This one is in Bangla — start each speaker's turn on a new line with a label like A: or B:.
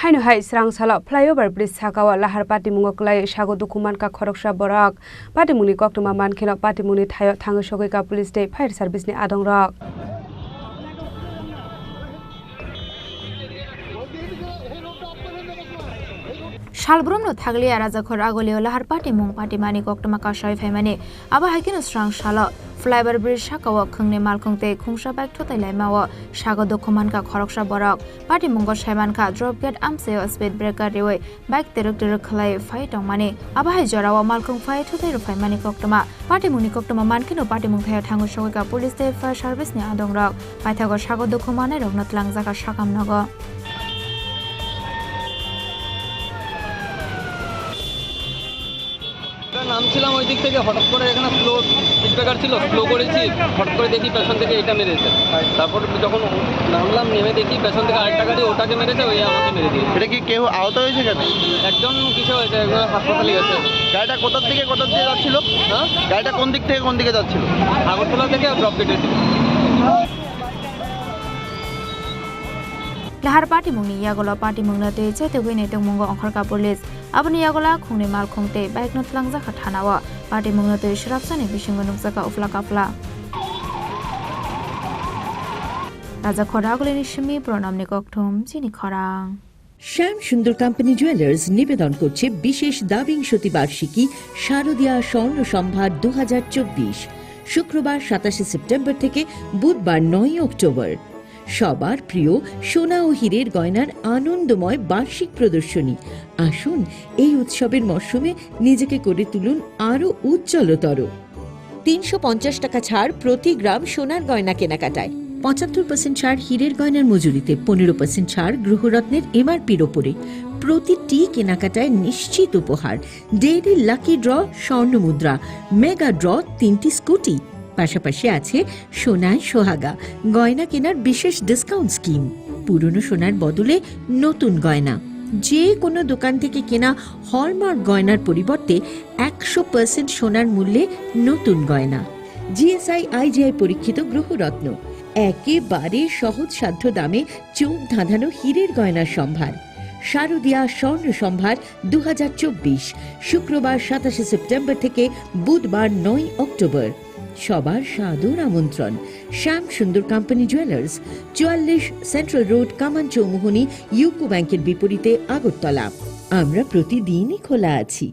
A: Haino Srangsalo Flyover Bridge Sakao Lahar Patimungo Kwlaiwi Sago Dukhu Mankha Khoroksa Borok Patimungni Koktuma Mankha Patimungni Thayo Thango Sogoika Police State Fire Service ni Adong Rok
B: Shalbrumno thagli araja khor agoleo lahar patimung patimani koktoma ka shoi phaimani aba haikino Srangsalo Flyover Bridge Sakao khungne malkhungte khungsa bak thotai laimawo Sago Dukhu Mankha Khoroksa Borok Patimungo Saimankha drop gate amseo speed breaker rewe bike teruk khlai phai tongmani aba hai jorawo malkhung phai thotai phaimani koktoma Patimungni koktoma mankino patimung thayo thango sogoika police state fire service ni adong rok paithago Sago Dukhu manai rok notlangjaka sakam nogo
C: নামছিলাম ওই দিক থেকে হঠাৎ করে এখানে স্লো স্পিডব্রেকার ছিল স্লো করেছি হঠাৎ করে দেখি পেছন থেকে এটা মেরেছে তারপর যখন নামলাম নেমে দেখি পেছন থেকে আরেকটা গাড়ি ওটাকে মেরেছে ওই আমাকে মেরে দিয়েছে
D: এটা কি কেউ আহত হয়েছে কেন
C: একজন কিছু হয়েছে একজন হাসপাতালে গেছে
D: গাড়িটা কোথা থেকে যাচ্ছিল
C: হ্যাঁ
D: গাড়িটা কোন দিক থেকে কোন দিকে যাচ্ছিল
C: আগরতলা থেকে ড্রপ গেটে ছিল
B: Lahar Patimungni yagola Patimungna te chete wene tongmungo ongkhorka police aboni yagola khungni mal khungte bike notlangjaka thanawa Patimungna te shrapsani bisingo nukjaka ufla Raja Khoraguleni shimi pronamni kokthum Chini Khorang
E: শ্যাম সুন্দর কোম্পানি জুয়েলার্স নিবেদন করছে বিশেষ দাবিংশতি বার্ষিকী শারদীয়া স্বর্ণ সম্ভার 2024 শুক্রবার 27 সেপ্টেম্বর থেকে বুধবার 9 অক্টোবর সবার প্রিয় সোনা ও হীরের গয়নার আনন্দময় বার্ষিক প্রদর্শনী আসুন এই উৎসবের মরশুমে নিজেকে করে তুলুন আরো উজ্জ্বলতর 350 টাকা ছাড় প্রতি গ্রাম সোনার গয়না কেনাকাটায় 75% ছাড় হীরের গয়নার মজুরিতে 15% ছাড় গ্রহরত্নের এমআরপির ওপরে প্রতিটি কেনাকাটায় নিশ্চিত উপহার ডেইলি লাকি ড্র স্বর্ণ মুদ্রা মেগা ড্র 3টি স্কুটি পাশাপাশি আছে সোনায় সোহাগা গয়না কেনার বিশেষ ডিসকাউন্ট স্কিম পুরনো সোনার বদলে নতুন গয়না যে কোনো দোকান থেকে কেনা হলমার্ক গয়নার পরিবর্তে 100% সোনার মূল্যে নতুন গয়না জিএসআই আইজিআই পরীক্ষিত গ্রহরত্ন একেবারে সহজসাধ্য দামে চোখ ধাঁধানো হীরের গয়নার সম্ভার শারদীয়া স্বর্ণ সম্ভার 2024 শুক্রবার 27 সেপ্টেম্বর থেকে বুধবার 9 অক্টোবর সবার সাদর আমন্ত্রণ শ্যাম সুন্দর কোম্পানি জুয়েলার্স 44 সেন্ট্রাল রোড কামান চৌমুহনী ইউকো ব্যাংকের বিপরীতে আগরতলা আমরা প্রতিদিনই খোলা আছি